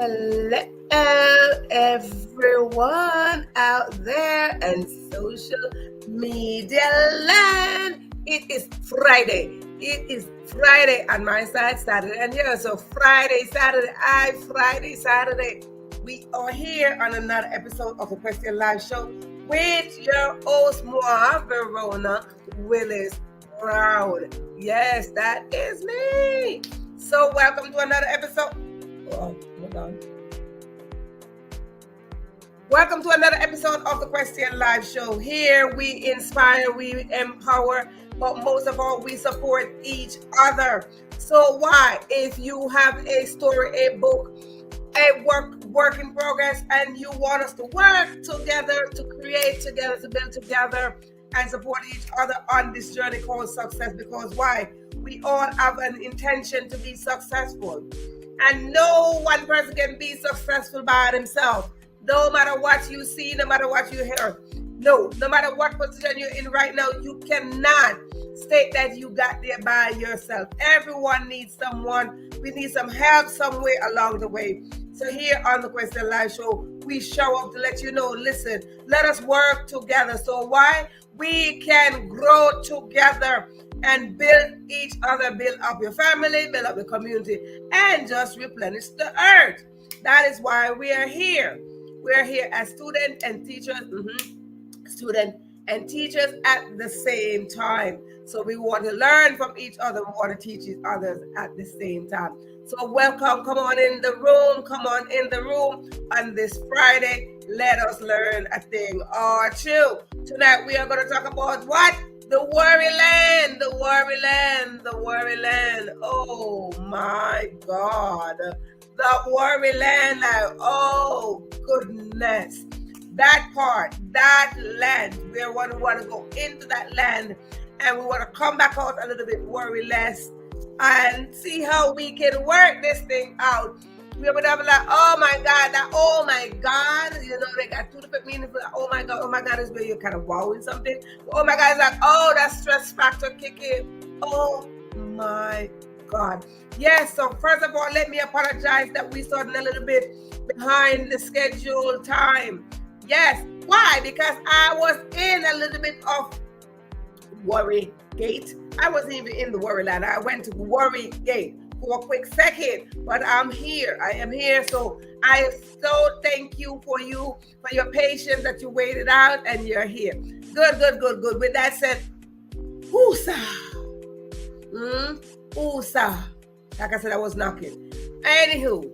Hello, everyone out there and social media land. It is Friday. It is Friday on my side, Saturday and here. So Friday, Saturday. We are here on another episode of the Question Live Show with your host, Verona Willis-Brown. Yes, that is me. So welcome to another episode. Oh, hold on. Welcome to another episode of the Question Live Show. Here we inspire, we empower, but most of all, we support each other. So why? If you have a story, a book, a work in progress, and you want us to work together, to create together, to build together, and support each other on this journey called success. Because why? We all have an intention to be successful. And no one person can be successful by themselves. No matter what you see, no matter what you hear. No matter what position you're in right now, you cannot state that you got there by yourself. Everyone needs someone. We need some help somewhere along the way. So here on the Question Live Show, we show up to let you know, listen, let us work together. So why? We can grow together and build each other, build up your family, build up the community, and just replenish the earth. That is why we are here. We're here as students and teachers, students and teachers at the same time. So we want to learn from each other, we want to teach each other at the same time. So welcome, come on in the room on this Friday. Let us learn a thing or two. Tonight we are going to talk about what? The worry land. Oh my God. The worry land. Oh goodness. That part, that land, we want to go into that land and we want to come back out a little bit worry less and see how we can work this thing out. We're going to be like, oh my God, you know, they got two different meanings. Like, oh my God is where you're kind of wowing something. Oh my God is like, oh, that stress factor kick in. Oh my God. Yes, so first of all, let me apologize that we started a little bit behind the scheduled time. Yes, why? Because I was in a little bit of worry gate. I wasn't even in the worry land. I went to worry gate for a quick second, but I'm here. I am here. So I so thank you for your patience that you waited out and you're here. Good. With that said, woosa. Woosa. Like I said, I was knocking. Anywho,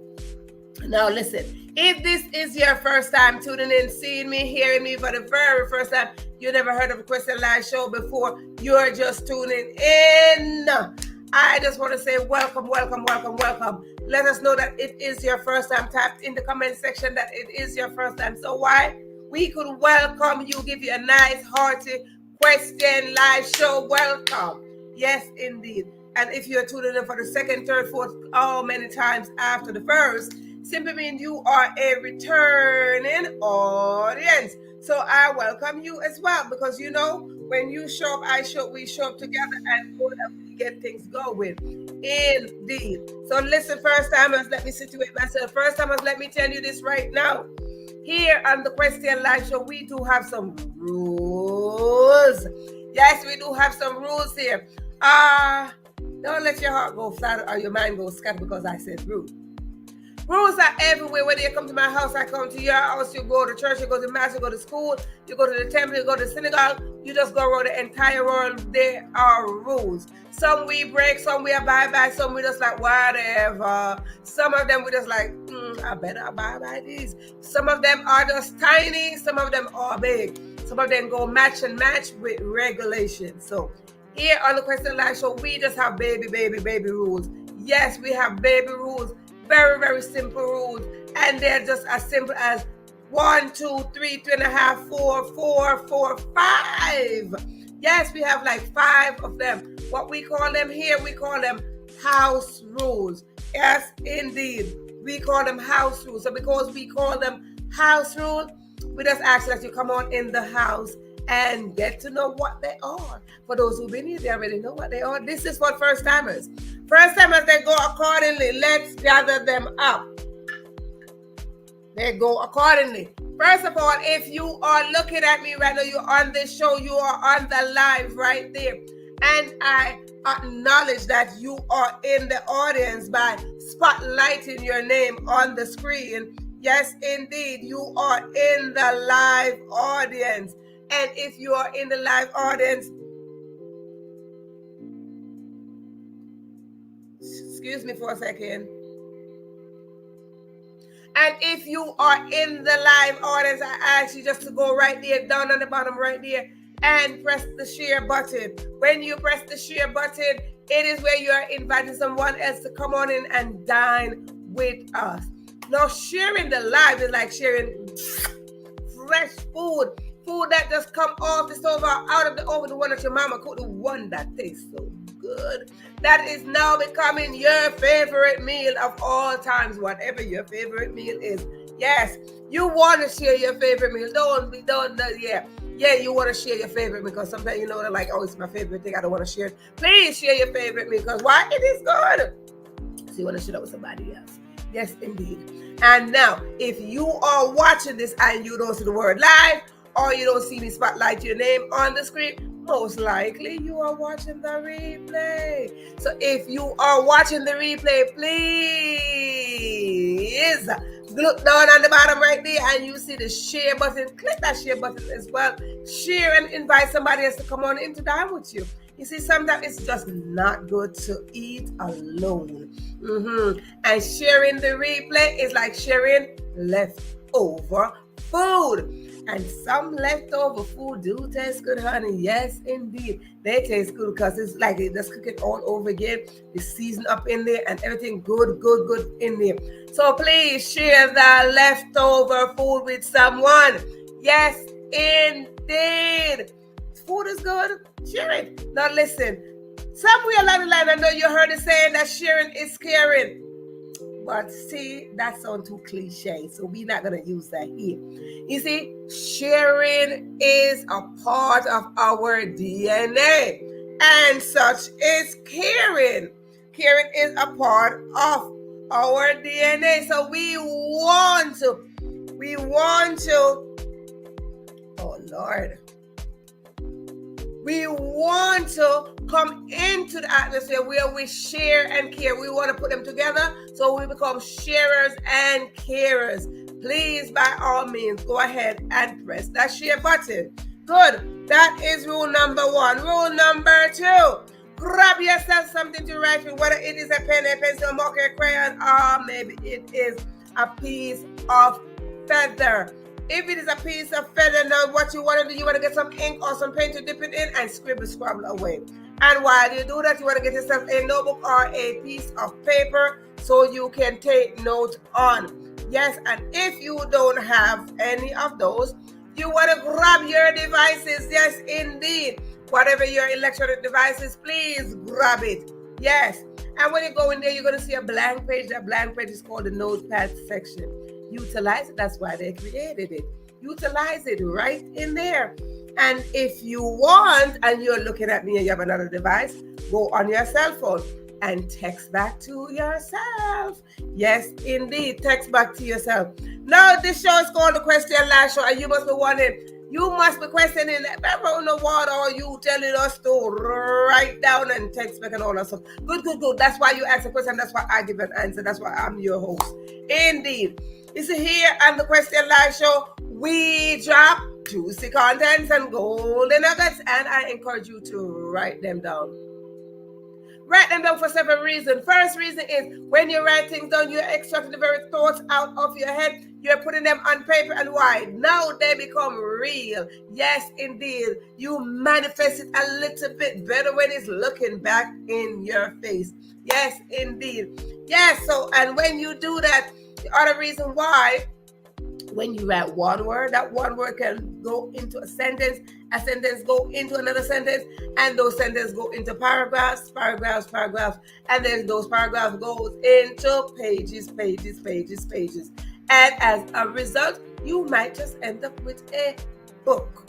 now listen, if this is your first time tuning in, seeing me, hearing me for the very first time, you never heard of a Question Live Show before, you're just tuning in. I just want to say welcome. Let us know that it is your first time. Type in the comment section that it is your first time. So why? We could welcome you, give you a nice, hearty Question Live Show welcome. Yes, indeed. And if you're tuning in for the second, third, fourth, many times after the first, simply means you are a returning audience. So I welcome you as well, because you know, when you show up, we show up together and we get things going. Indeed. So listen, first timers, let me situate myself. First timers, let me tell you this right now. Here on the Question Live Show, we do have some rules. Yes, we do have some rules here. Don't let your heart go flat or your mind go scatter because I said rules. Rules are everywhere. Whether you come to my house, I come to your house, you go to church, you go to mass, you go to school, you go to the temple, you go to the synagogue, you just go around the entire world. There are rules. Some we break, some we abide by, some we just like whatever. Some of them we just like, I better abide by these. Some of them are just tiny, some of them are big. Some of them go match with regulations. So here on the Question Live Show, we just have baby rules. Yes, we have baby rules. Very, very simple rules. And they're just as simple as 1, 2, 3, 3.5, 4, 5. Yes, we have like 5 of them. What we call them here, we call them house rules. Yes, indeed. We call them house rules. So because we call them house rules, we just ask that you come on in the house and get to know what they are. For those who've been here, they already know what they are. This is for first timers. First timers, they go accordingly. Let's gather them up. They go accordingly. First of all, if you are looking at me right now, you're on this show, you are on the live right there. And I acknowledge that you are in the audience by spotlighting your name on the screen. Yes, indeed, you are in the live audience. And if you are in the live audience, excuse me for a second. And if you are in the live audience, I ask you just to go right there, down on the bottom right there, and press the share button. When you press the share button, it is where you are inviting someone else to come on in and dine with us. Now, sharing the live is like sharing fresh food that just come off the stove, out of the oven, the one that your mama cooked, the one that tastes so good. That is now becoming your favorite meal of all times, whatever your favorite meal is. Yes, you want to share your favorite meal. Yeah, you want to share your favorite meal because sometimes you know they're like, oh, it's my favorite thing, I don't want to share it. Please share your favorite meal because why? It is good. So you want to share it with somebody else. Yes, indeed. And now, if you are watching this and you don't see the word live, or you don't see me spotlight your name on the screen, most likely you are watching the replay. So if you are watching the replay, please look down on the bottom right there and you see the share button. Click that share button as well. Share and invite somebody else to come on in to dine with you. You see, sometimes it's just not good to eat alone. And sharing the replay is like sharing leftover food. And some leftover food do taste good, honey. Yes, indeed. They taste good because it's like they just cook it all over again. The season up in there and everything good in there. So please share the leftover food with someone. Yes, indeed. Food is good. Share it. Now listen. Somewhere along the line, I know you heard it saying that sharing is caring. But see, that sounds too cliche, so we're not going to use that here. You see, sharing is a part of our DNA, and such is caring. Caring is a part of our DNA, so we want to, oh Lord, we want to come into the atmosphere where we share and care. We want to put them together so we become sharers and carers. Please, by all means, go ahead and press that share button. Good. That is rule number 1. Rule number 2. Grab yourself something to write with, whether it is a pen, a pencil, a marker, a crayon, or maybe it is a piece of feather. If it is a piece of feather, now what you want to do, you want to get some ink or some paint to dip it in and scrabble away. And while you do that, you want to get yourself a notebook or a piece of paper so you can take notes on. Yes, and if you don't have any of those, you want to grab your devices. Yes, indeed. Whatever your electronic devices, please grab it. Yes. And when you go in there, you're going to see a blank page. That blank page is called the notepad section. Utilize it. That's why they created it. Utilize it right in there. And if you want, and you're looking at me and you have another device, go on your cell phone and text back to yourself. Yes, indeed. Text back to yourself. Now, this show is called the Question Live Show, and you must be wondering, you must be questioning Verona, what are you telling us to write down and text back and all that stuff? Good. That's why you ask a question. That's why I give an answer. That's why I'm your host. Indeed. You see, here on the Question Live Show, we drop juicy contents and golden nuggets, and I encourage you to write them down. Write them down for several reasons. First reason is when you write things down, you're extracting the very thoughts out of your head. You're putting them on paper, and why? Now they become real. Yes, indeed. You manifest it a little bit better when it's looking back in your face. Yes, indeed. Yes, so, and when you do that, the other reason why, when you write one word, that one word can go into a sentence go into another sentence, and those sentences go into paragraphs, and then those paragraphs goes into pages. And as a result, you might just end up with a book.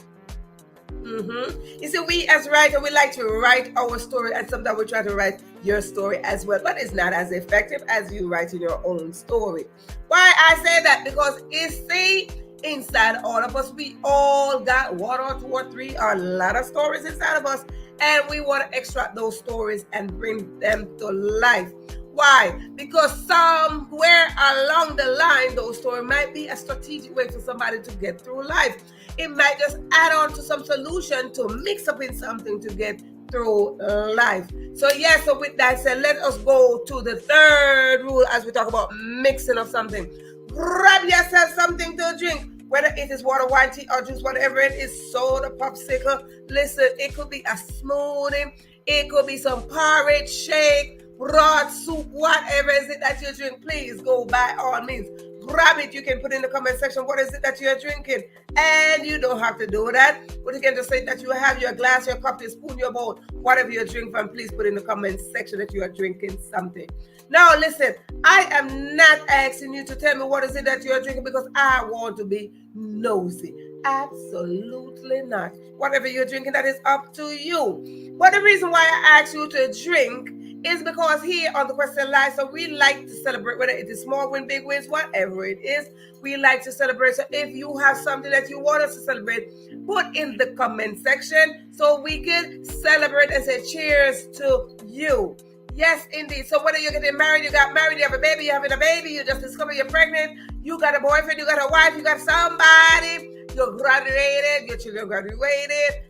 You see, we as writers, we like to write our story, and sometimes we try to write your story as well, but it's not as effective as you writing your own story. Why I say that? Because you see, inside all of us, we all got one or two or three or a lot of stories inside of us, and we want to extract those stories and bring them to life. Why? Because somewhere along the line, those stories might be a strategic way for somebody to get through life. It might just add on to some solution to mix up in something to get through life. So yes, so with that said, let us go to the third rule as we talk about mixing of something. Grab yourself something to drink, whether it is water, wine, tea, or juice, whatever it is, soda, popsicle. Listen, it could be a smoothie, it could be some porridge, shake, broth, soup, whatever is it that you drink. Please go by all means. Grab it. You can put in the comment section what is it that you're drinking. And you don't have to do that. But you can just say that you have your glass, your cup, your spoon, your bowl, whatever you're drinking from. Please put in the comment section that you are drinking something. Now listen, I am not asking you to tell me what is it that you're drinking because I want to be nosy. Absolutely not. Whatever you're drinking, that is up to you. But the reason why I ask you to drink is because here on the Question Live, so we like to celebrate, whether it is small win, big wins, whatever it is, we like to celebrate. So if you have something that you want us to celebrate, put in the comment section so we can celebrate and say cheers to you. Yes, indeed. So whether you're getting married, you got married, you have a baby, you're having a baby, you just discovered you're pregnant, you got a boyfriend, you got a wife, you got somebody, you're graduated, your children graduated,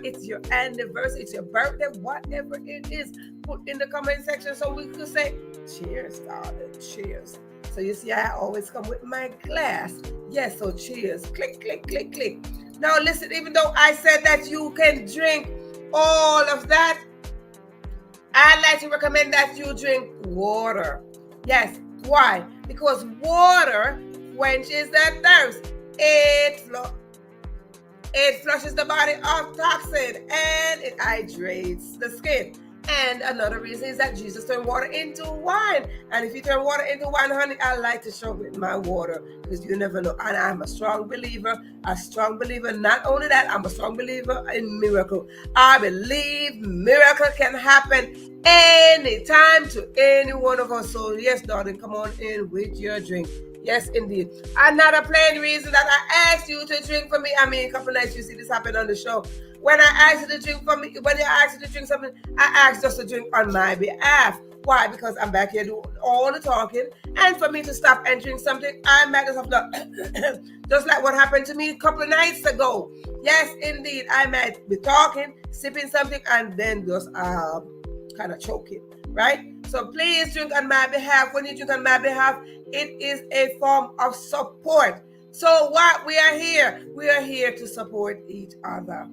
it's your anniversary, it's your birthday, whatever it is, put in the comment section so we could say, cheers, darling, cheers. So you see, I always come with my glass. Yes, so cheers. Click, click, click, click. Now listen, even though I said that you can drink all of that, I'd like to recommend that you drink water. Yes, why? Because water quenches the thirst. It flushes the body of toxin and it hydrates the skin. And another reason is that Jesus turned water into wine. And if you turn water into wine, honey, I like to show with my water because you never know. And I'm a strong believer. Not only that, I'm a strong believer in miracle. I believe miracle can happen anytime to any one of us. So yes, darling, come on in with your drink. Yes, indeed. Another plain reason that I asked you to drink for me. I mean, a couple nights you see this happen on the show. When I asked you to drink for me, when you asked you to drink something, I asked just to drink on my behalf. Why? Because I'm back here doing all the talking. And for me to stop and drink something, I might just have to, just like what happened to me a couple of nights ago. Yes, indeed. I might be talking, sipping something, and then just kind of choking, right? So please drink on my behalf. When you drink on my behalf, it is a form of support. So what we are here to support each other.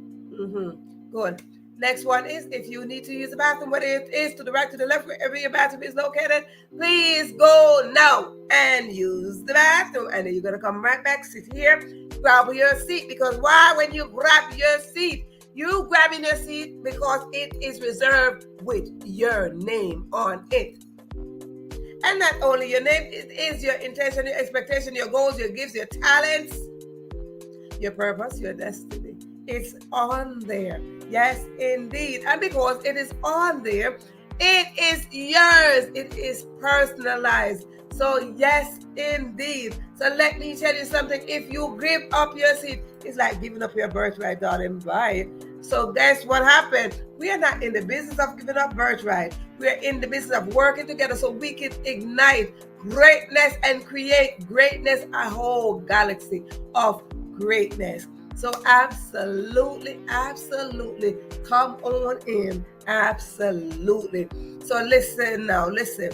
Good. Next one is if you need to use the bathroom, whether it is to the right, to the left, wherever your bathroom is located, please go now and use the bathroom. And then you're going to come right back, sit here, grab your seat. Because why? When you grab your seat, you grabbing your seat because it is reserved with your name on it. And not only your name, it is your intention, your expectation, your goals, your gifts, your talents, your purpose, your destiny. It's on there. Yes, indeed. And because it is on there, it is yours. It is personalized. So yes, indeed. So let me tell you something. If you give up your seat, it's like giving up your birthright, darling. Bye. So guess what happened? We are not in the business of giving up birthright. We are in the business of working together so we can ignite greatness and create greatness, a whole galaxy of greatness. So absolutely, absolutely, come on in. Absolutely. So listen now, listen.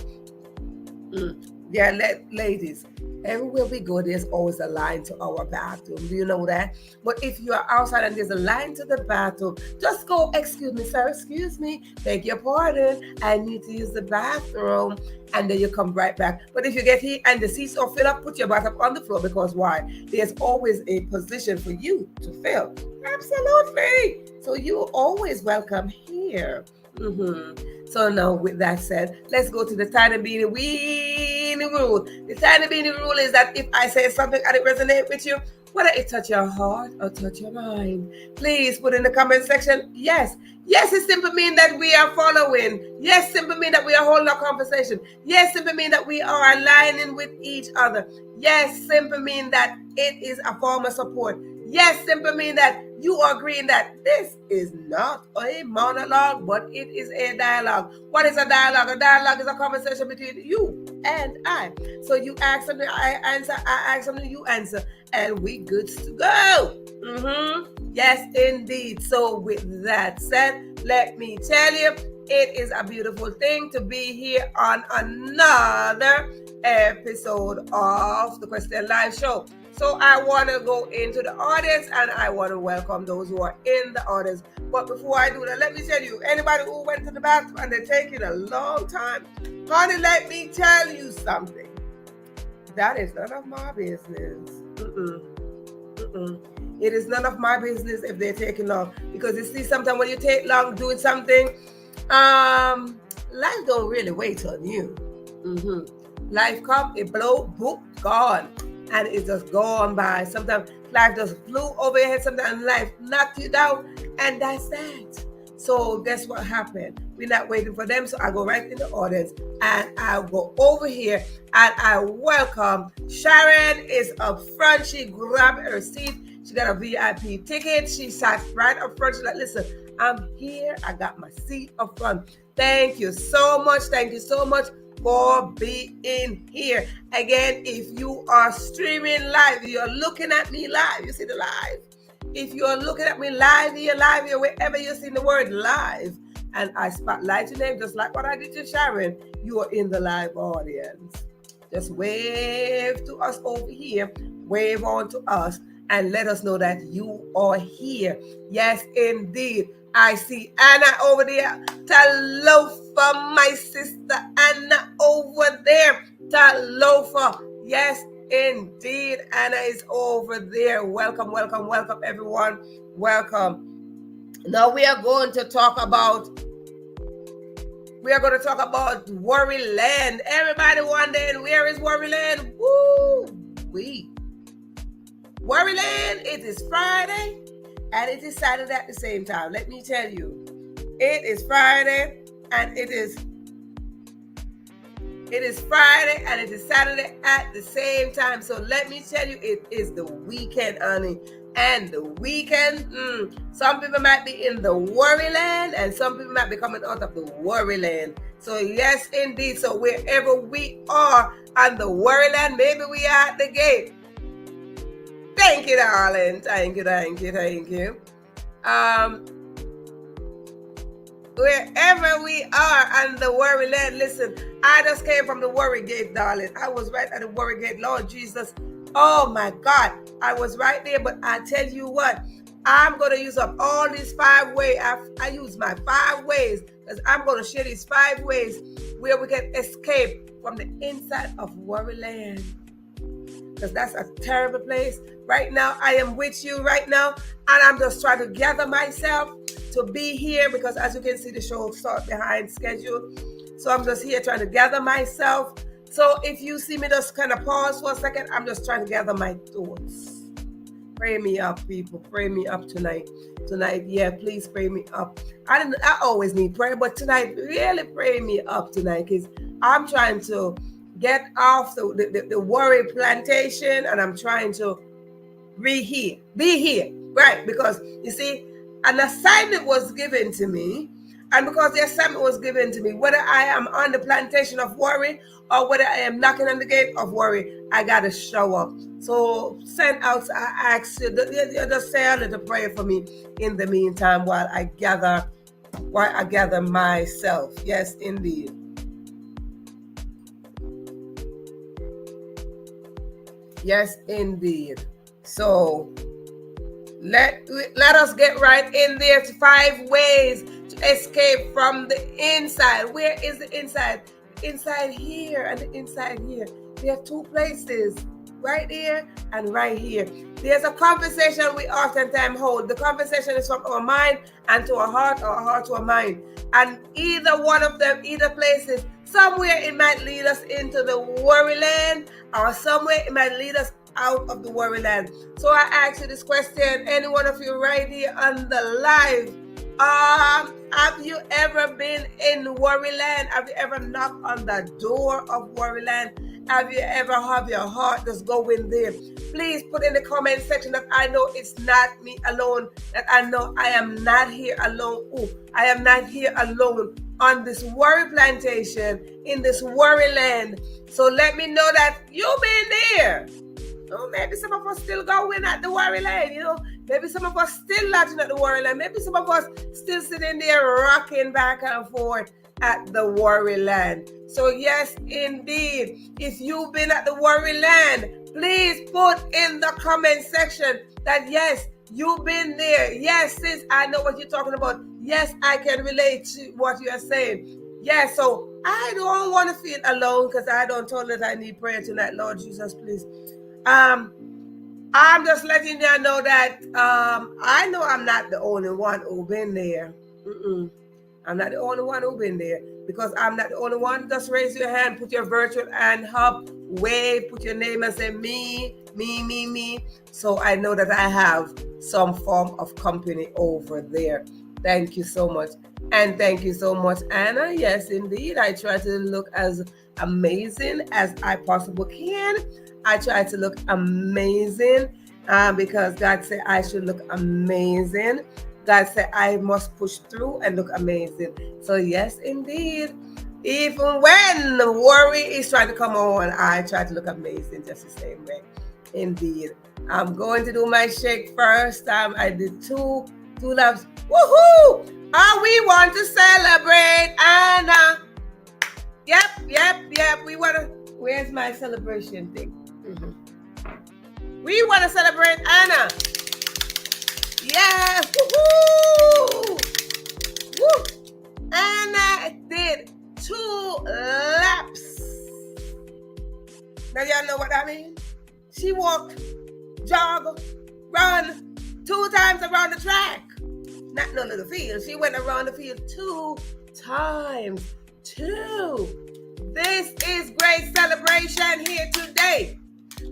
Ladies, everywhere we go, there's always a line to our bathroom. Do you know that? But if you are outside and there's a line to the bathroom, just go, excuse me, sir, excuse me, beg your pardon, I need to use the bathroom. And then you come right back. But if you get here and the seats are filled up, put your butt up on the floor because why? There's always a position for you to fill. Absolutely. So you're always welcome here. So now with that said, let's go to the tiny beanie weenie beanie rule. The tiny beanie rule is that if I say something and it resonates with you, whether it touch your heart or touch your mind, please put in the comment section, yes. Yes, it simply means that we are following. Yes, simply means that we are holding a conversation. Yes, simply means that we are aligning with each other. Yes, simply means that it is a form of support. Yes, simply means that you are agreeing that this is not a monologue, but it is a dialogue. What is a dialogue? A dialogue is a conversation between you and I. So you ask something, I answer. I ask something, you answer. And we good to go. Yes, indeed. So with that said, let me tell you, it is a beautiful thing to be here on another episode of the Question Live Show. So I want to go into the audience and I want to welcome those who are in the audience. But before I do that, let me tell you, anybody who went to the bathroom and they're taking a long time, honey, let me tell you something. That is none of my business. It is none of my business if they're taking long. Because you see, sometimes when you take long doing something, life don't really wait on you. Life come, it blow, boop, gone. And it's just gone by. Sometimes life just flew over your head. Sometimes life knocked you down. And that's that. So guess what happened? We're not waiting for them. So I go right in the audience. And I'll go over here. And I welcome Sharon is up front. She grabbed her seat. She got a VIP ticket. She sat right up front. She's like, listen, I'm here. I got my seat up front. Thank you so much. Thank you so much for being here. Again, if you are streaming live, you're looking at me live, you see the live. If you're looking at me live here, wherever you see the word live, and I spotlight your name, just like what I did to Sharon, you are in the live audience. Just wave to us over here, wave on to us, and let us know that you are here. Yes, indeed. I see Anna over there. Talofa, my sister Anna over there. Talofa. Yes, indeed. Anna is over there. Welcome, welcome, welcome, everyone. Welcome. Now we are going to talk about Worry Land. Everybody wondering, where is Worry Land? Woo! Worry Land, it is Friday. And it is Saturday at the same time. Let me tell you, it is Friday and it is Friday and it is Saturday at the same time. So let me tell you, it is the weekend, honey. And the weekend, some people might be in the worry land and some people might be coming out of the worry land. So yes, indeed. So wherever we are on the worry land, maybe we are at the gate. Thank you, darling. Thank you. Wherever we are on the worry land, listen, I just came from the worry gate, darling. I was right at the worry gate, Lord Jesus. Oh my God, I was right there. But I tell you what, I'm going to use up all these 5 ways. I use my 5 ways because I'm going to share these 5 ways where we can escape from the inside of worry land. Because that's a terrible place. Right now, I am with you right now, and I'm just trying to gather myself to be here because as you can see, the show starts behind schedule. So I'm just here trying to gather myself. So if you see me just kind of pause for a second, I'm just trying to gather my thoughts. Pray me up, people. Pray me up tonight. Yeah, please pray me up. I always need prayer, but tonight, really pray me up tonight because I'm trying to get off the worry plantation, and I'm trying to be here, right? Because you see, an assignment was given to me, and because the assignment was given to me, whether I am on the plantation of worry or whether I am knocking on the gate of worry, I gotta show up. So send out, I ask you, just say a little prayer for me in the meantime while I gather myself. Yes, indeed. Yes, indeed. So let us get right in there to 5 ways to escape from the inside. Where is the inside? Inside here and the inside here. There are 2 places, right here and right here. There's a conversation we oftentimes hold. The conversation is from our mind and to our heart to our mind. And either one of them, either places, somewhere it might lead us into the worry land, or somewhere it might lead us out of the worry land. So I ask you this question, any one of you right here on the live, have you ever been in worry land? Have you ever knocked on the door of worry land? Have you ever have your heart just go in there? Please put in the comment section that I know it's not me alone, that I know I am not here alone. Ooh, I am not here alone on this worry plantation, in this worry land. So let me know that you've been there. Oh, maybe some of us still going at the worry land, you know. Maybe some of us still lodging at the worry land. Maybe some of us still sitting there rocking back and forth at the worry land. So yes, indeed, if you've been at the worry land, please put in the comment section that yes, you've been there. Yes, sis, I know what you're talking about. Yes, I can relate to what you're saying. Yes, so I don't want to feel alone because I don't told that I need prayer tonight. Lord Jesus, please. I'm just letting you know that I know I'm not the only one who's been there. I'm not the only one who's been there, because I'm not the only one. Just raise your hand, put your virtual hand up, wave, put your name and say me. So I know that I have some form of company over there. Thank you so much. And thank you so much, Anna. Yes, indeed. I try to look as amazing as I possibly can. I try to look amazing because God said I should look amazing. God said I must push through and look amazing. So yes, indeed. Even when the worry is trying to come on, I try to look amazing just the same way. Indeed. I'm going to do my shake first. I did two laps. Woohoo! We want to celebrate Anna. Yep. We want to. Where's my celebration thing? We want to celebrate Anna. Yeah. Woohoo! Woo! Anna did 2 laps. Now y'all know what I mean? She walked, jog, run 2 times around the track. Not no little field. She went around the field 2 times. 2. This is great celebration here today.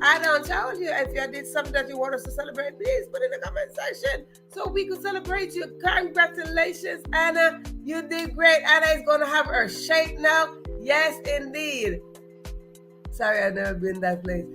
I don't tell you if you did something that you want us to celebrate, please put in the comment section so we can celebrate you. Congratulations, Anna. You did great. Anna is going to have her shake now. Yes, indeed. Sorry, I've never been that place.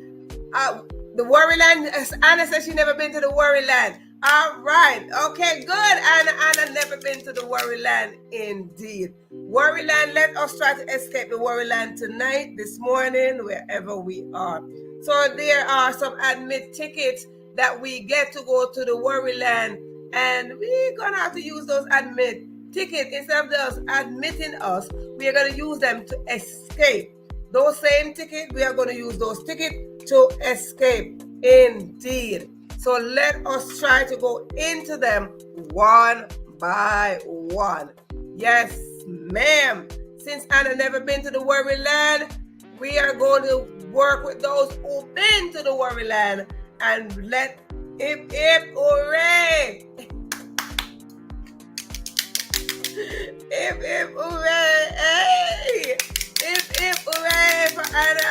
The Worry Land, Anna says she never been to the Worry Land. All right. Okay, good. Anna never been to the Worry Land indeed. Worry Land, let us try to escape the Worry Land tonight, this morning, wherever we are. So there are some admit tickets that we get to go to the Worry Land, and we're going to have to use those admit tickets. Instead of those admitting us, we are going to use them to escape. Those same tickets, we are going to use those tickets to escape indeed. So let us try to go into them one by one. Yes, ma'am. Since Anna never been to the Worry Land, we are going to work with those who've been to the Worry Land and let hip hooray. Hip hooray. Hey. Hip hooray for Anna.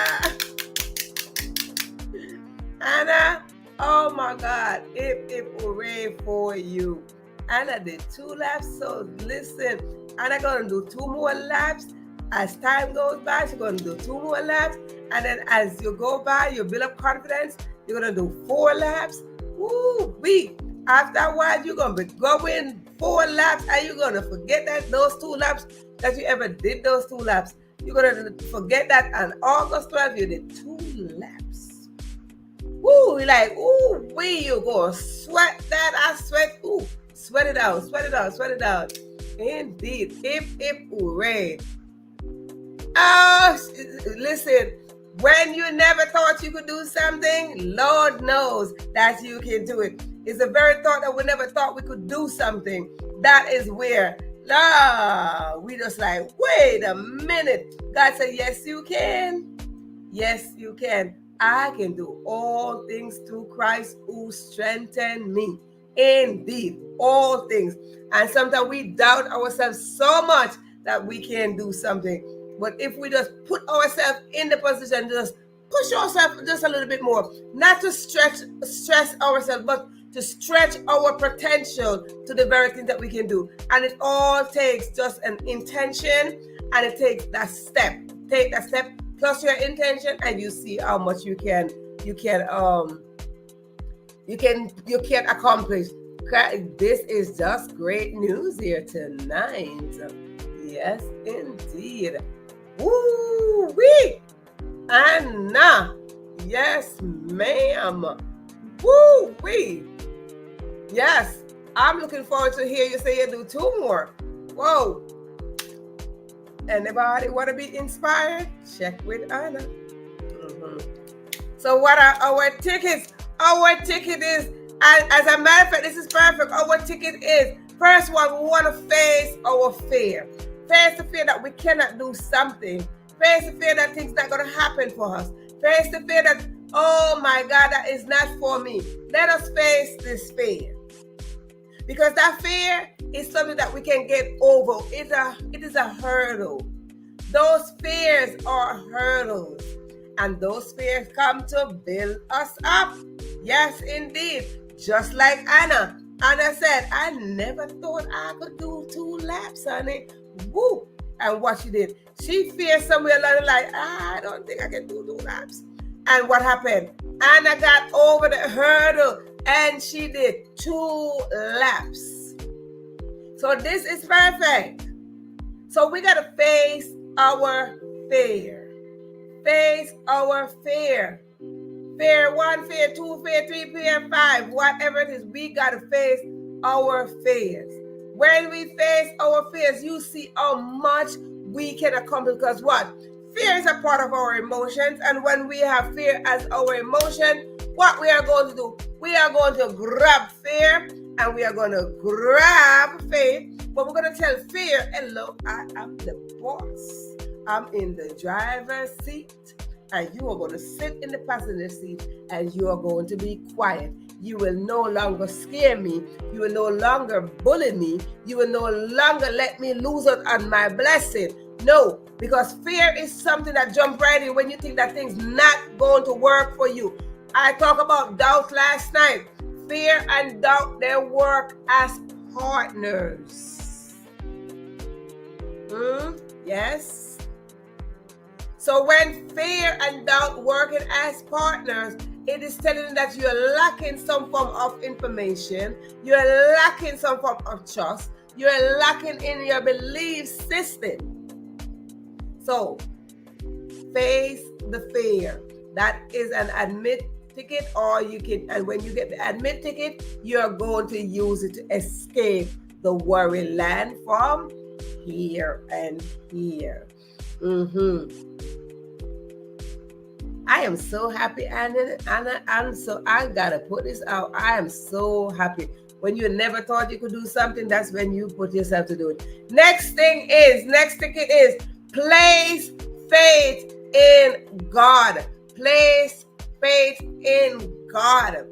Anna, oh my God, hip hooray for you. Anna did 2 laps, so listen, Anna gonna do 2 more laps. As time goes by, she's gonna do 2 more laps, and then as you go by, you build up confidence, you're gonna do 4 laps. Woo-wee. After a while, you're gonna be going 4 laps, and you're gonna forget that those 2 laps that you ever did those 2 laps. You're gonna forget that on August 12th, you did 2 laps. Woo, like, you gonna sweat that. I sweat. Sweat it out. Indeed. Hip hooray. Oh, listen, when you never thought you could do something, Lord knows that you can do it. It's the very thought that we never thought we could do something. That is where, we just like, wait a minute. God said, yes, you can. Yes, you can. I can do all things through Christ who strengthened me. Indeed, all things. And sometimes we doubt ourselves so much that we can't do something. But if we just put ourselves in the position, just push ourselves just a little bit more, not to stress ourselves, but to stretch our potential to the very thing that we can do. And it all takes just an intention, and it takes that step. Take that step plus your intention, and you see how much you can accomplish. This is just great news here tonight. Yes, indeed. Woo wee, Anna. Yes, ma'am. Woo wee. Yes, I'm looking forward to hear you say you do 2 more. Whoa. Anybody want to be inspired? Check with Anna. So what are our tickets? Our ticket is, as a matter of fact, this is perfect. Our ticket is, first one, we want to face our fear. Face the fear that we cannot do something. Face the fear that things not going to happen for us. Face the fear that, oh my God, that is not for me. Let us face this fear. Because that fear is something that we can get over. It is a hurdle. Those fears are hurdles. And those fears come to build us up. Yes, indeed. Just like Anna. Anna said, I never thought I could do 2 laps, honey. Woo! And what she did, she feared somewhere along the line, I don't think I can do 2 laps. And what happened? Anna got over the hurdle and she did 2 laps. So this is perfect. So we got to face our fear. Face our fear. Fear 1, fear 2, fear 3, fear 5, whatever it is, we got to face our fears. When we face our fears, you see how much we can accomplish. Because what? Fear is a part of our emotions. And when we have fear as our emotion, what we are going to do? We are going to grab fear and we are going to grab faith. But we're going to tell fear, hello, I am the boss. I'm in the driver's seat. And you are going to sit in the passenger seat and you are going to be quiet. You will no longer scare me. You will no longer bully me. You will no longer let me lose out on my blessing. No, because fear is something that jumps right in when you think that thing's not going to work for you. I talked about doubt last night. Fear and doubt, they work as partners. Yes. So when fear and doubt working as partners, it is telling you that you're lacking some form of information, you're lacking some form of trust, you're lacking in your belief system. So face the fear. That is an admit ticket, or you can, and when you get the admit ticket, you're going to use it to escape the worry land from here and here. I am so happy, Anna. I gotta put this out. I am so happy. When you never thought you could do something, that's when you put yourself to do it. Next ticket is place faith in God. Place faith in God.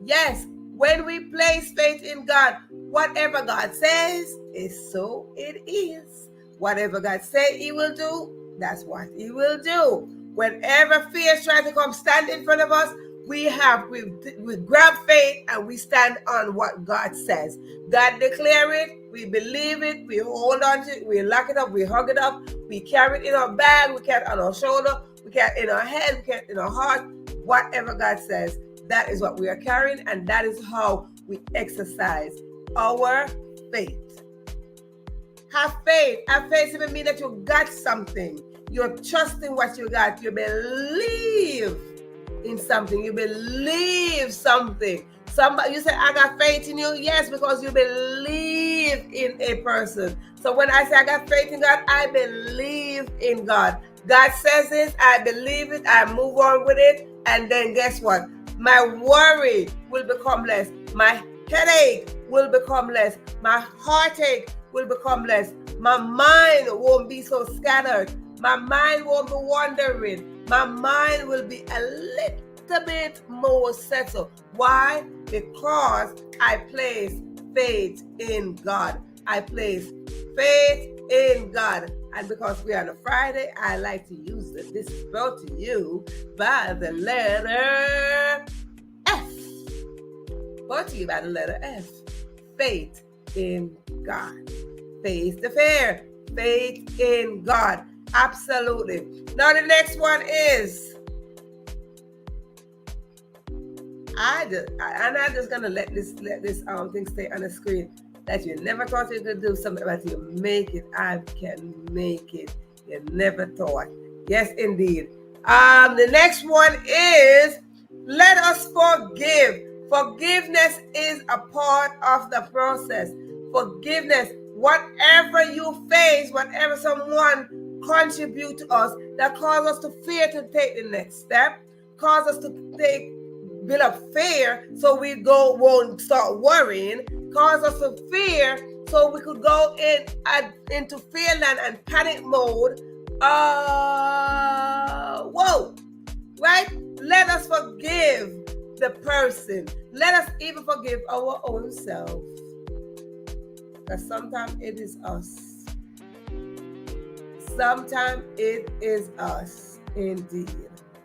Yes, when we place faith in God, whatever God says is so it is. Whatever God said He will do, that's what He will do. Whenever fear tries to come stand in front of us, we grab faith and we stand on what God says. God declare it, we believe it, we hold on to it, we lock it up, we hug it up, we carry it in our bag, we carry it on our shoulder, we carry it in our head, we carry it in our heart. Whatever God says, that is what we are carrying, and that is how we exercise our faith. Have faith. Have faith even mean that you got something. You're trusting what you got. You believe in something. You believe something. Somebody, you say, I got faith in you. Yes, because you believe in a person. So when I say I got faith in God, I believe in God. God says this, I believe it, I move on with it. And then guess what? My worry will become less. My headache will become less. My heartache will become less. My mind won't be so scattered. My mind won't be wandering. My mind will be a little little bit more settled. Why? Because I place faith in God. I place faith in God. And because we are on a Friday, I like to use it. This is brought to you by the letter F. Brought to you by the letter F. Faith in God. Face the fear. Faith in God. Absolutely. Now the next one is, I'm just gonna let this thing stay on the screen. That you never thought you could do something, but you make it. I can make it. You never thought. Yes, indeed. The next one is, let us forgive. Forgiveness is a part of the process. Forgiveness, whatever you face, whatever someone contribute to us that cause us to fear to take the next step, cause us to build up fear so we won't start worrying, cause us to fear so we could go into fearland and panic mode. Right? Let us forgive the person. Let us even forgive our own self. Because sometimes it is us. Sometimes it is us, indeed.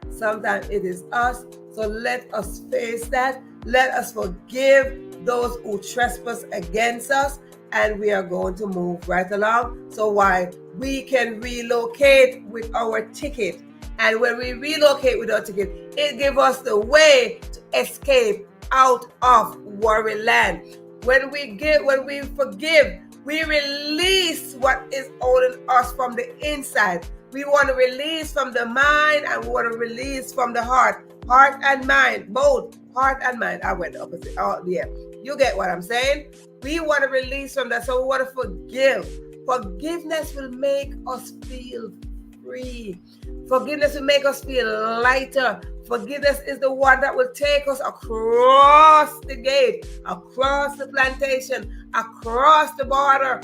Sometimes it is us. So let us face that. Let us forgive those who trespass against us. And we are going to move right along. So why? We can relocate with our ticket. And when we relocate with our ticket, it gives us the way to escape out of worry land. When we forgive, we release what is holding us from the inside. We want to release from the mind and we want to release from the heart. Heart and mind, both heart and mind. I went opposite. Oh, yeah. You get what I'm saying? We want to release from that. So we want to forgive. Forgiveness will make us feel free. Forgiveness will make us feel lighter. Forgiveness is the one that will take us across the gate, across the plantation, across the border,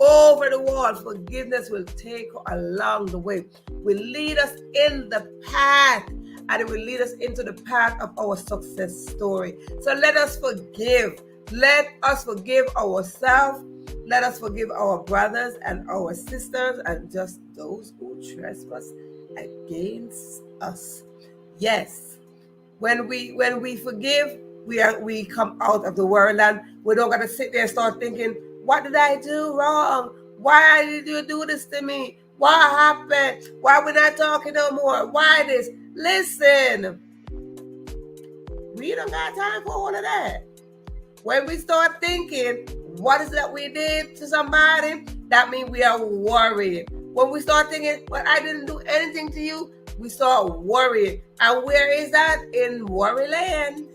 over the wall. Forgiveness will take us along the way. Will lead us in the path, and it will lead us into the path of our success story. So let us forgive. Let us forgive ourselves. Let us forgive our brothers and our sisters and just those who trespass against us. Yes, when we forgive, we come out of the world and we don't got to sit there and start thinking, what did I do wrong? Why did you do this to me? What happened? Why we're not talking no more? Why this? Listen, we don't got time for all of that. When we start thinking, what is that we did to somebody? That means we are worried. When we start thinking, well, I didn't do anything to you, we start worrying. And where is that? In worry land.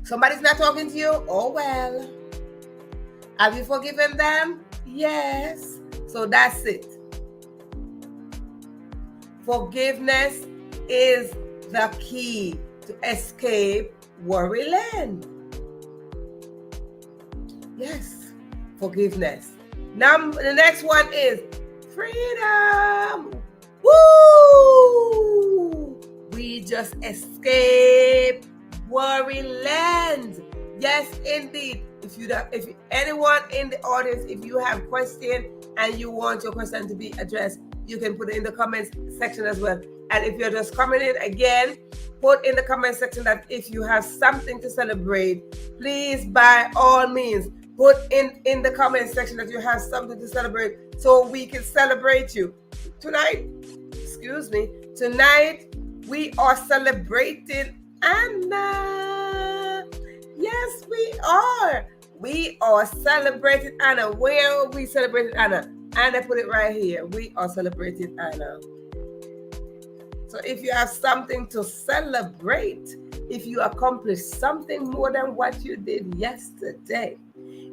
Somebody's not talking to you? Oh, well. Have you forgiven them? Yes. So that's it. Forgiveness is the key to escape worry land. Yes, forgiveness. Now, the next one is freedom. Woo! We just escape worry land. Yes, indeed. If anyone in the audience, if you have question and you want your question to be addressed, you can put it in the comments section as well. And if you're just coming in again, put in the comment section that if you have something to celebrate, please, by all means, put in the comment section that you have something to celebrate so we can celebrate you. Tonight, we are celebrating Anna. Yes, we are. We are celebrating Anna. Where are we celebrating Anna? Anna put it right here. We are celebrating Anna. So if you have something to celebrate, if you accomplished something more than what you did yesterday,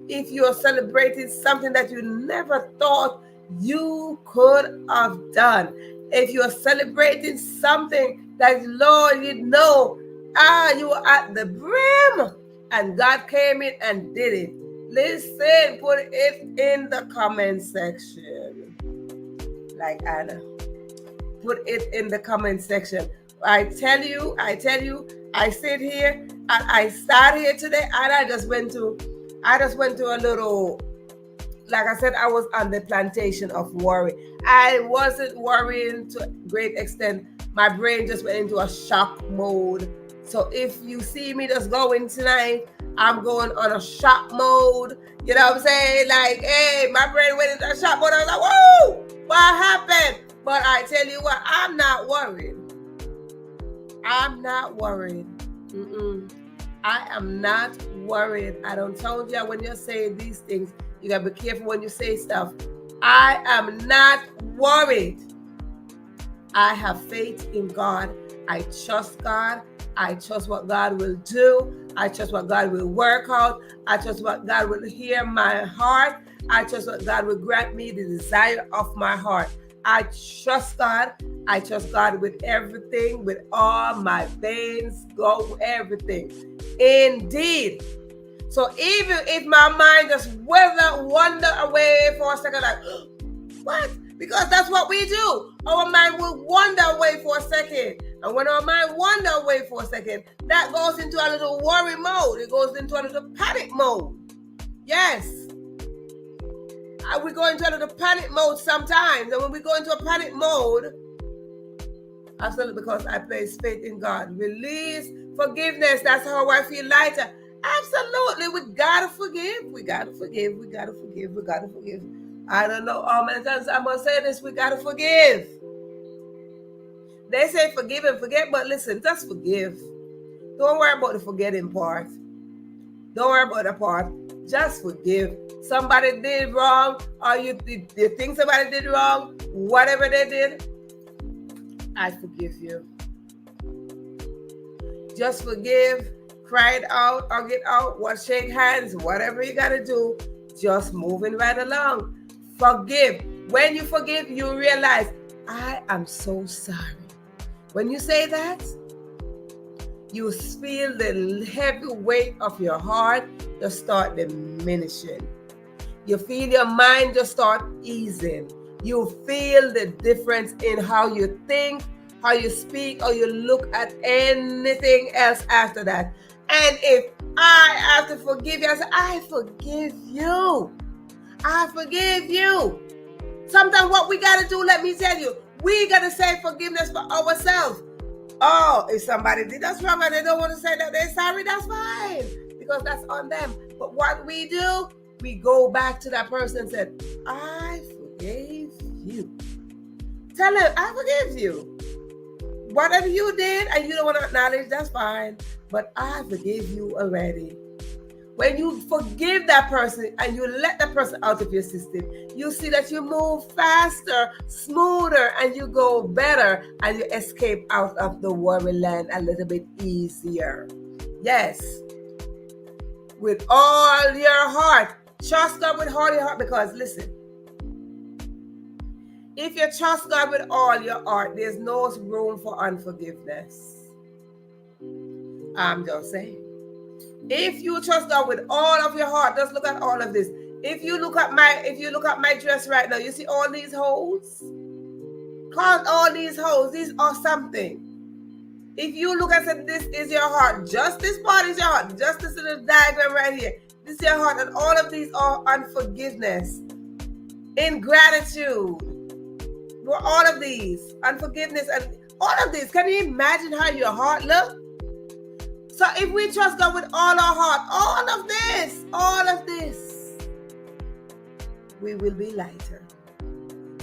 if you're celebrating something that you never thought you could have done, if you're celebrating something that, Lord, you know, you were at the brim and God came in and did it. Listen, put it in the comment section. Like Anna. Put it in the comment section. I tell you, I sit here and I start here today, and I just went to a little, like I said, I was on the plantation of worry. I wasn't worrying to a great extent. My brain just went into a shock mode. So if you see me just going tonight, I'm going on a shock mode. You know what I'm saying? Like, hey, my brain went into a shock mode. I was like, whoa, what happened? But I tell you what, I'm not worried. I'm not worried. I am not worried. I don't told you when you say these things, you gotta be careful when you say stuff. I am not worried. I have faith in God. I trust God. I trust what God will do. I trust what God will work out. I trust what God will hear my heart. I trust what God will grant me the desire of my heart. I trust God. I trust God with everything, with all my veins, go everything. Indeed. So even if my mind just wander away for a second, like, what? Because that's what we do. Our mind will wander away for a second. And when our mind wander away for a second, that goes into a little worry mode. It goes into a little panic mode. Yes. We go into a little panic mode sometimes. And when we go into a panic mode, absolutely, because I place faith in God. Release forgiveness. That's how I feel lighter. Absolutely. We gotta forgive. We gotta forgive. We gotta forgive. We gotta forgive. I don't know how many times I'm gonna say this. We gotta forgive. They say forgive and forget, but listen, just forgive. Don't worry about the forgetting part. Don't worry about the part. Just forgive. Somebody did wrong, or you think somebody did wrong, whatever they did, I forgive you. Just forgive, cry it out, hug it out, or shake hands, whatever you gotta do, just moving right along. Forgive. When you forgive, you realize, I am so sorry. When you say that, you feel the heavy weight of your heart just start diminishing. You feel your mind just start easing. You feel the difference in how you think, how you speak, or you look at anything else after that. And if I have to forgive you, I say, I forgive you. I forgive you. Sometimes what we got to do, let me tell you, we got to say forgiveness for ourselves. Oh, if somebody did us wrong and they don't want to say that they're sorry, that's fine, because that's on them. But what we do, we go back to that person and said, I forgave you. Tell him, I forgive you. Whatever you did and you don't want to acknowledge, that's fine. But I forgive you already. When you forgive that person and you let that person out of your system, you see that you move faster, smoother, and you go better, and you escape out of the worry land a little bit easier. Yes. With all your heart. Trust God with all your heart, because listen, if you trust God with all your heart, there's no room for unforgiveness. I'm just saying. If you trust God with all of your heart, just look at all of this. If you look at my dress right now, you see all these holes? Count all these holes. These are something. If you look and say, this is your heart, just this part is your heart, just this little diagram right here, this is your heart, and all of these are unforgiveness, ingratitude, all of these, unforgiveness, and all of these. Can you imagine how your heart looks? So if we trust God with all our heart, all of this, we will be lighter.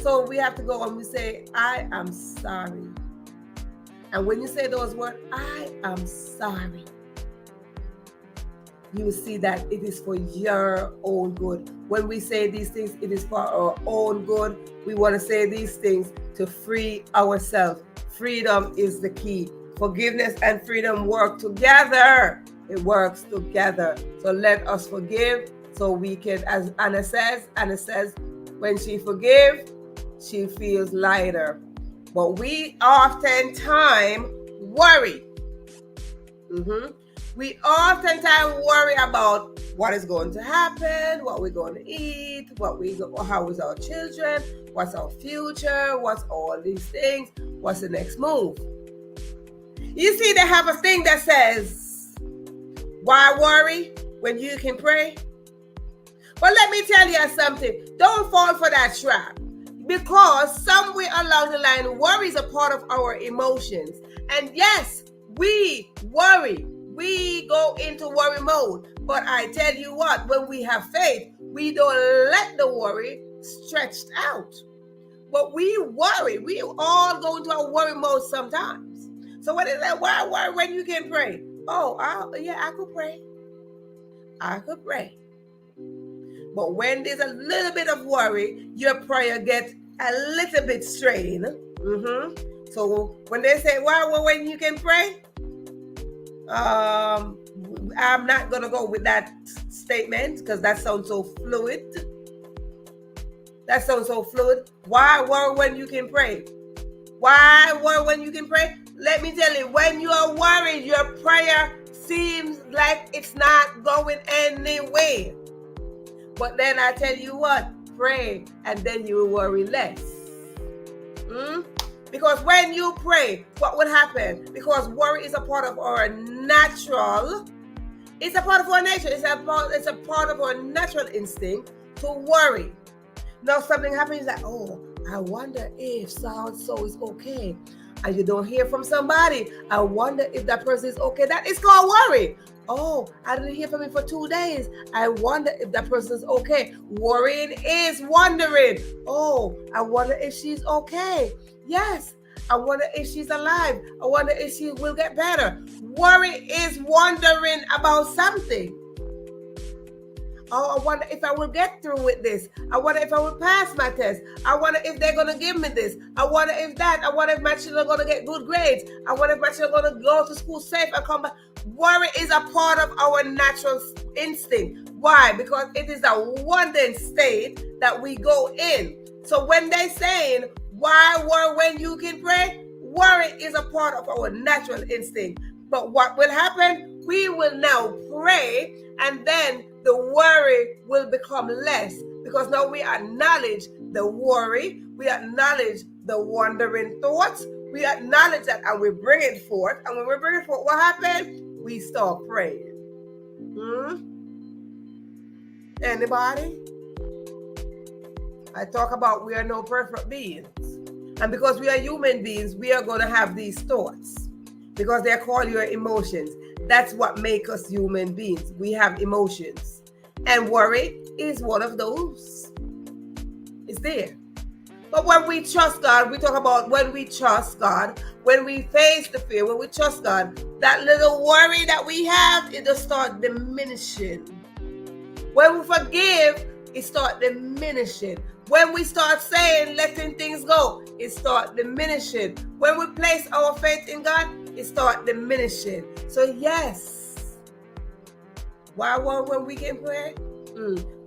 So we have to go and we say, I am sorry. And when you say those words, I am sorry, you will see that it is for your own good. When we say these things, it is for our own good. We want to say these things to free ourselves. Freedom is the key. Forgiveness and freedom work together. It works together. So let us forgive so we can, as Anna says, when she forgives, she feels lighter. But we oftentimes worry. We oftentimes worry about what is going to happen, what we're going to eat, how is our children, what's our future, what's all these things, what's the next move. You see, they have a thing that says, why worry when you can pray? But let me tell you something. Don't fall for that trap. Because somewhere along the line, worry is a part of our emotions. And yes, we worry. We go into worry mode. But I tell you what, when we have faith, we don't let the worry stretched out. But we worry. We all go into a worry mode sometimes. So what is that? Why worry when you can pray? Oh, I could pray. I could pray. But when there's a little bit of worry, your prayer gets a little bit strained. So when they say, well, when you can pray, I'm not going to go with that statement because that sounds so fluid. That sounds so fluid. Why worry when you can pray? Why worry when you can pray? Let me tell you, when you are worried, your prayer seems like it's not going anywhere. But then I tell you what, pray and then you will worry less. Because when you pray, what would happen? Because worry is a part of our natural, it's a part of our nature, it's a part of our natural instinct to worry. Now something happens like, oh, I wonder if so-and-so is okay. And you don't hear from somebody. I wonder if that person is okay. That is called worry. Oh, I didn't hear from him for 2 days. I wonder if that person is okay. Worrying is wondering. Oh, I wonder if she's okay. Yes, I wonder if she's alive. I wonder if she will get better. Worry is wondering about something. Oh, I wonder if I will get through with this. I wonder if I will pass my test. I wonder if they're going to give me this. I wonder if that. I wonder if my children are going to get good grades. I wonder if my children are going to go to school safe and come back. Worry is a part of our natural instinct. Why? Because it is a wondering state that we go in. So when they're saying, why worry when you can pray? Worry is a part of our natural instinct. But what will happen? We will now pray, and then the worry will become less, because now we acknowledge the worry, we acknowledge the wandering thoughts, we acknowledge that, and we bring it forth. And when we bring it forth, what happens? We start praying. Anybody? I talk about we are no perfect beings. And because we are human beings, we are going to have these thoughts, because they're called your emotions. That's what makes us human beings. We have emotions. And worry is one of those. It's there. But when we trust God, we talk about when we trust God, when we face the fear, when we trust God, that little worry that we have, it just start diminishing. When we forgive, it start diminishing. When we start saying, letting things go, it start diminishing. When we place our faith in God, it start diminishing. So yes, why worry when we can pray?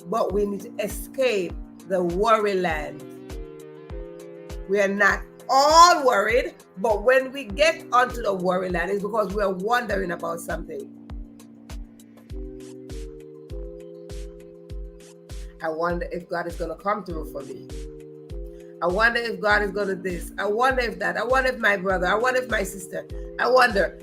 But we need to escape the worry land. We are not all worried, but when we get onto the worry land, it's because we are wondering about something. I wonder if God is going to come through for me. I wonder if God is going to this. I wonder if that. I wonder if my brother. I wonder if my sister. I wonder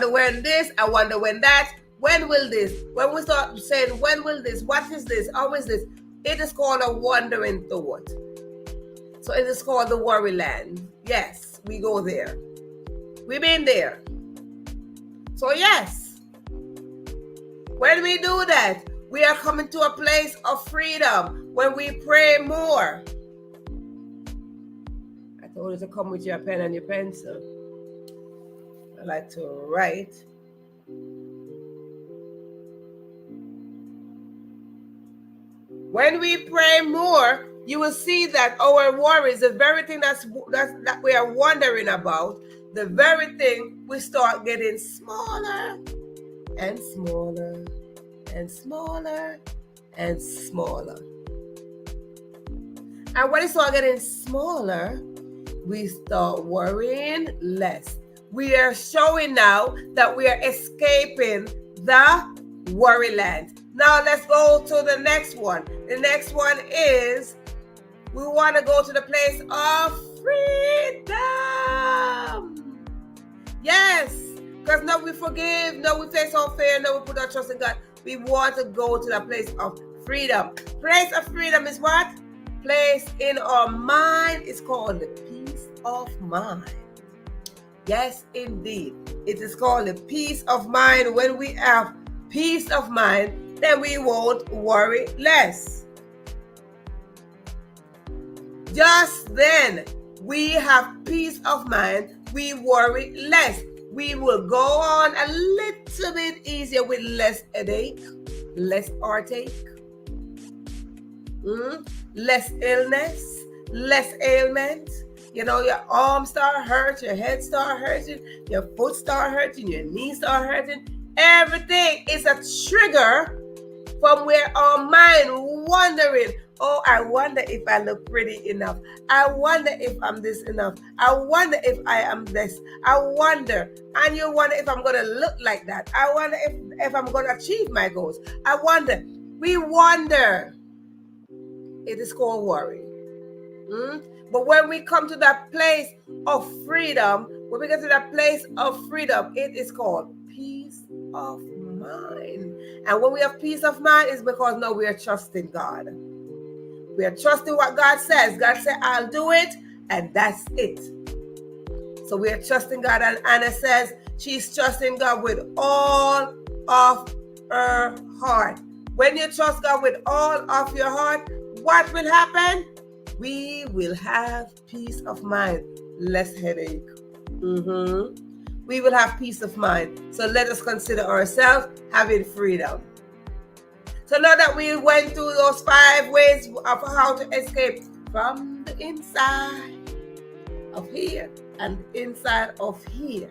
when this. I wonder when that. When will this? When we start saying, when will this? What is this? How is this? It is called a wandering thought. So it is called the worry land. Yes, we go there. We've been there. So yes, when we do that, we are coming to a place of freedom when we pray more. I told you to come with your pen and your pencil. I like to write. When we pray more, you will see that our worries, the very thing that we are wondering about, the very thing we start getting smaller and smaller and smaller and smaller. And when it starts getting smaller, we start worrying less. We are showing now that we are escaping the worry land. Now let's go to the next one. The next one is we want to go to the place of freedom. Yes, because now we forgive, now we face our fear, now we put our trust in God. We want to go to the place of freedom. Place of freedom is what? Place in our mind is called the peace of mind. Yes, indeed. It is called the peace of mind. When we have peace of mind, then we won't worry less. Just then, we have peace of mind, we worry less. We will go on a little bit easier with less headache, less heartache, less illness, less ailment. You know, your arms start hurting, your head start hurting, your foot start hurting, your knees start hurting. Everything is a trigger from where our mind wondering, oh, I wonder if I look pretty enough. I wonder if I'm this enough. I wonder if I am this. I wonder. And you wonder if I'm going to look like that. I wonder if I'm going to achieve my goals. I wonder. We wonder. It is called worry. But when we come to that place of freedom, when we get to that place of freedom, it is called peace of mind. And when we have peace of mind, it's because now we are trusting God. We are trusting what God says. God said, I'll do it, and that's it. So we are trusting God. And Anna says she's trusting God with all of her heart. When you trust God with all of your heart, what will happen? We will have peace of mind, less headache. We will have peace of mind. So let us consider ourselves having freedom. So now that we went through those 5 ways of how to escape from the inside of here and inside of here,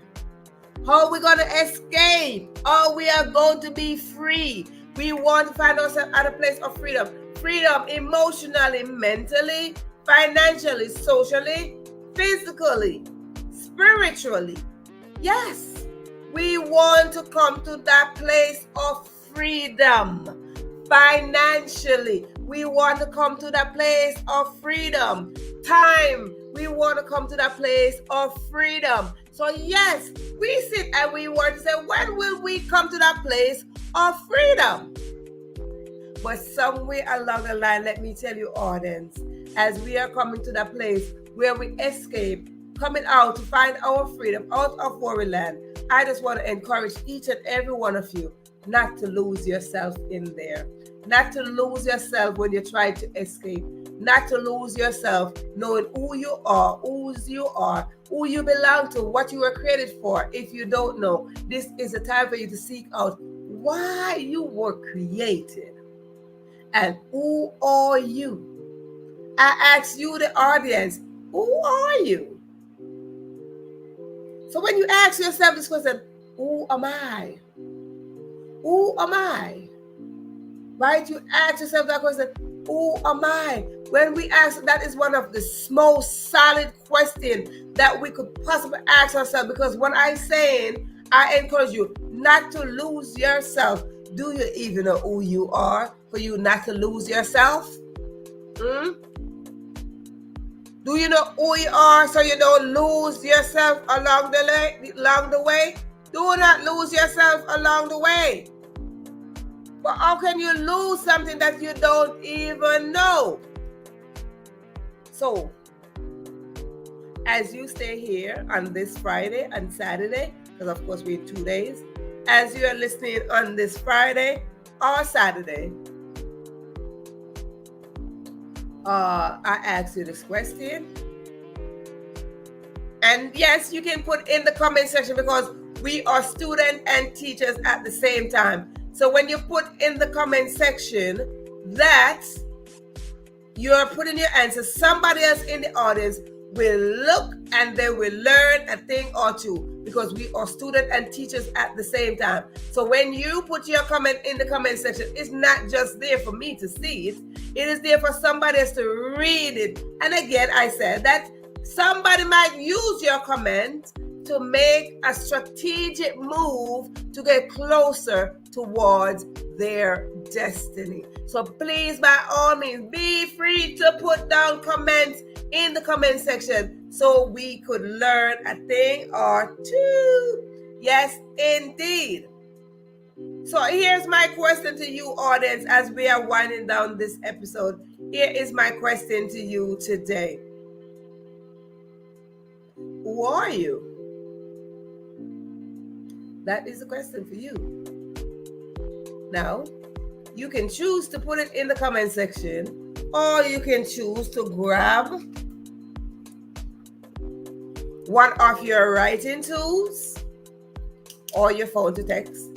how are we going to escape? How we are going to be free? We want to find ourselves at a place of freedom. Freedom emotionally, mentally, financially, socially, physically, spiritually. Yes, we want to come to that place of freedom. Financially, we want to come to that place of freedom. Time, we want to come to that place of freedom. So yes, we sit and we want to say, when will we come to that place of freedom? But somewhere along the line, let me tell you, audience, as we are coming to that place where we escape, coming out to find our freedom out of worry land, I just want to encourage each and every one of you not to lose yourself in there. Not to lose yourself when you try to escape. Not to lose yourself knowing who you are, whose you are, who you belong to, what you were created for. If you don't know, this is a time for you to seek out why you were created and who are you. I ask you, the audience, who are you? So when you ask yourself this question, who am I? Who am I? Right? You ask yourself that question, who am I? When we ask, that is one of the most solid questions that we could possibly ask ourselves. Because when I'm saying, I encourage you not to lose yourself. Do you even know who you are for you not to lose yourself? Do you know who you are so you don't lose yourself along the way? Do not lose yourself along the way. But how can you lose something that you don't even know? So, as you stay here on this Friday and Saturday, because of course we're in 2 days, as you are listening on this Friday or Saturday, I ask you this question. And yes, you can put in the comment section because we are students and teachers at the same time. So when you put in the comment section that you're putting your answer, somebody else in the audience will look and they will learn a thing or two, because we are students and teachers at the same time. So when you put your comment in the comment section, it's not just there for me to see it. It is there for somebody else to read it. And again, I said that somebody might use your comment to make a strategic move to get closer towards their destiny. So please, by all means, be free to put down comments in the comment section so we could learn a thing or two. Yes, indeed. So here's my question to you, audience, as we are winding down this episode. Here is my question to you today. Who are you? That is a question for you. Now, you can choose to put it in the comment section, or you can choose to grab one of your writing tools or your phone to text.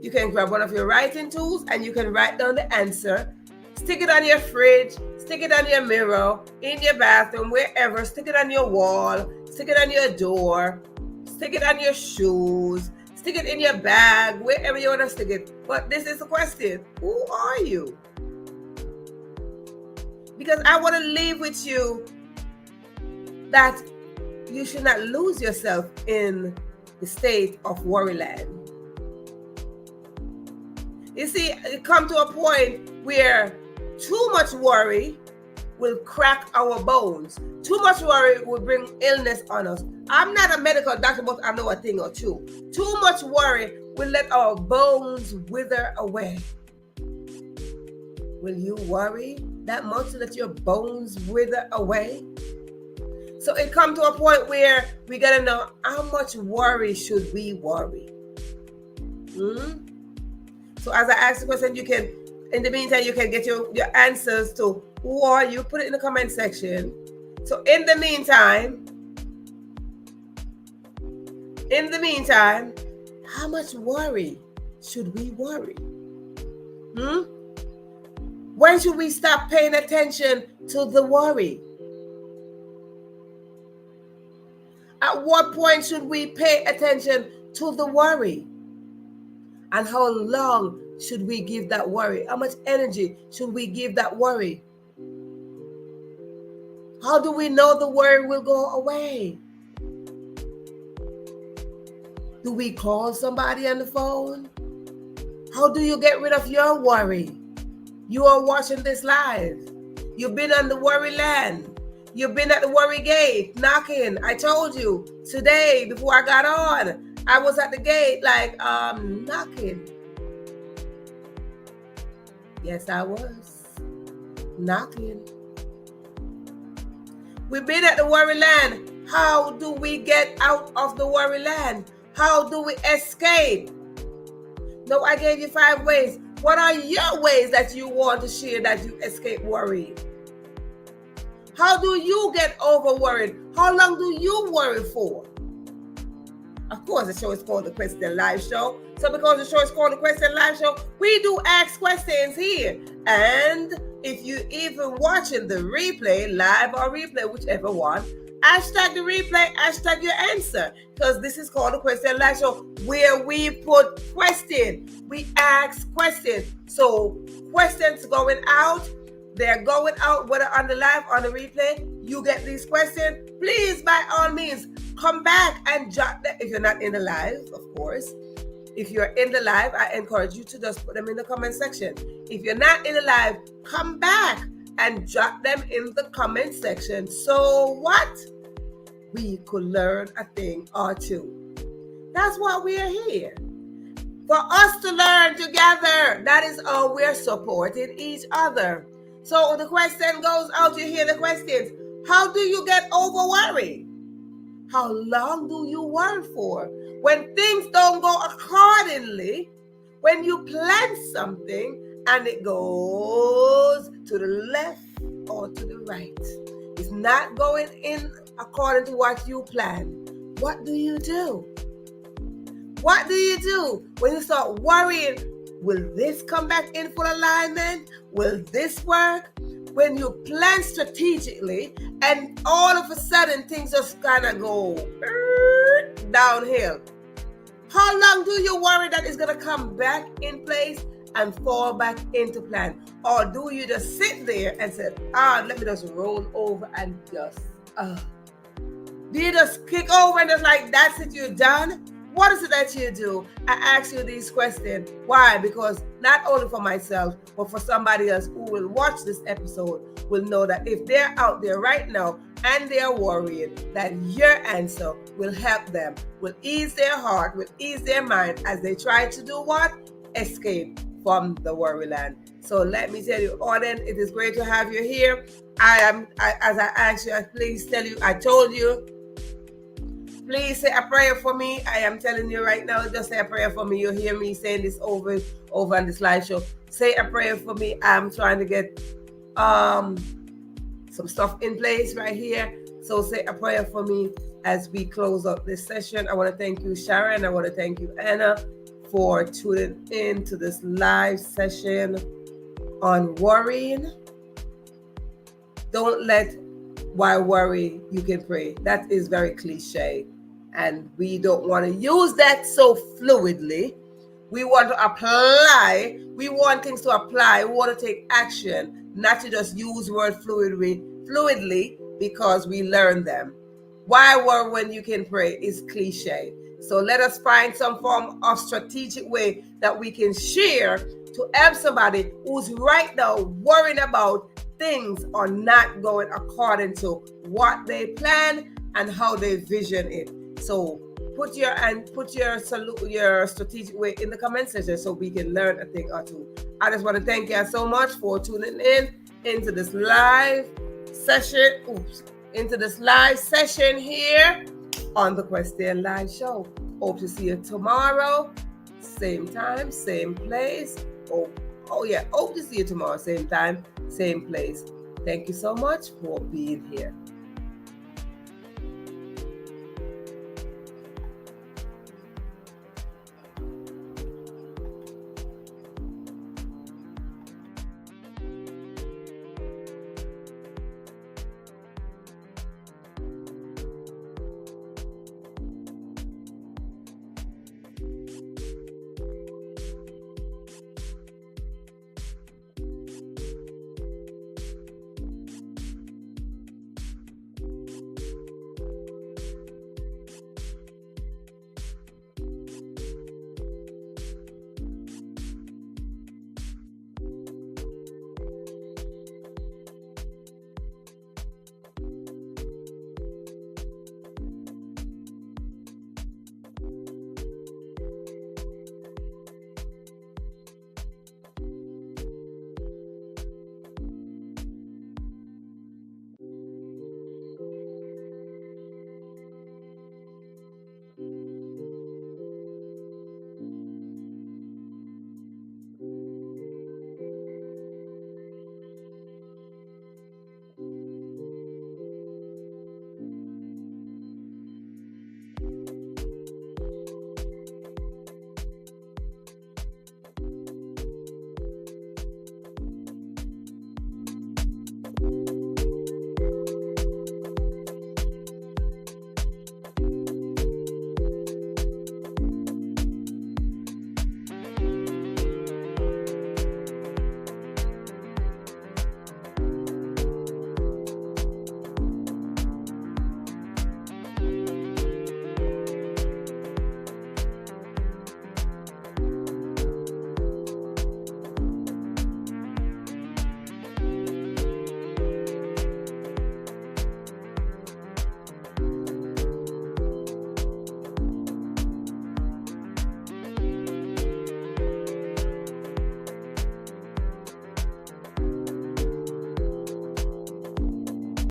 You can grab one of your writing tools and you can write down the answer. Stick it on your fridge, stick it on your mirror, in your bathroom, wherever. Stick it on your wall, stick it on your door, stick it on your shoes, stick it in your bag, wherever you want to stick it. But this is the question. Who are you? Because I want to leave with you that you should not lose yourself in the state of worryland. You see, it comes to a point where too much worry will crack our bones. Too much worry will bring illness on us. I'm not a medical doctor, but I know a thing or two. Too much worry will let our bones wither away. Will you worry that much to let your bones wither away? So it comes to a point where we got to know, how much worry should we worry? So as I ask the question, you can, in the meantime, you can get your answers to who are you, put it in the comment section. So in the meantime, how much worry should we worry? When should we stop paying attention to the worry? At what point should we pay attention to the worry? And how long should we give that worry? How much energy should we give that worry? How do we know the worry will go away? Do we call somebody on the phone? How do you get rid of your worry? You are watching this live. You've been on the worry land. You've been at the worry gate knocking. I told you today before I got on, I was at the gate like knocking. Yes, I was knocking. We've been at the worry land. How do we get out of the worry land? How do we escape? No, I gave you 5 ways. What are your ways that you want to share that you escape worry? How do you get over worried? How long do you worry for? Of course, the show is called the Question Live Show. So because the show is called the Question Live Show, we do ask questions here. And if you even watching the replay, live or replay, whichever one, hashtag the replay, hashtag your answer. Because this is called the Question Live Show, where we put questions. We ask questions. So questions going out, they're going out, whether on the live or the replay. You get these questions. Please, by all means, come back and jot them. If you're not in the live, of course. If you're in the live, I encourage you to just put them in the comment section. If you're not in the live, come back and jot them in the comment section. So what? We could learn a thing or two. That's why we are here. For us to learn together. That is how we're supporting each other. So the question goes out, you hear the questions. How do you get over worry? How long do you worry for? When things don't go accordingly, when you plan something and it goes to the left or to the right, it's not going in according to what you planned. What do you do? What do you do when you start worrying? Will this come back in full alignment? Will this work? When you plan strategically and all of a sudden things just kind of go downhill. How long do you worry that it's going to come back in place and fall back into plan? Or do you just sit there and say, let me just roll over and just, do you just kick over and just like, that's it, you're done? What is it that you do? I ask you these questions. Why? Because not only for myself, but for somebody else who will watch this episode will know that if they're out there right now and they're worrying, that your answer will help them, will ease their heart, will ease their mind as they try to do what? Escape from the worry land. So let me tell you, Auden, it is great to have you here. As I asked you, I told you, please say a prayer for me. I am telling you right now, just say a prayer for me. You hear me saying this over on the slideshow. Say a prayer for me. I'm trying to get some stuff in place right here. So say a prayer for me as we close up this session. I want to thank you, Sharon. I want to thank you, Anna, for tuning in to this live session on worrying. Don't let why worry, you can pray. That is very cliche. And we don't want to use that so fluidly. We want to apply. We want things to apply. We want to take action, not to just use word fluidly because we learn them. Why worry when you can pray is cliche. So let us find some form of strategic way that we can share to help somebody who's right now worrying about things are not going according to what they plan and how they vision it. So put your strategic way in the comment section so we can learn a thing or two. I just want to thank you so much for tuning in into this live session. Into this live session here on the Question Live Show. Hope to see you tomorrow, same time, same place. Hope to see you tomorrow, same time, same place. Thank you so much for being here.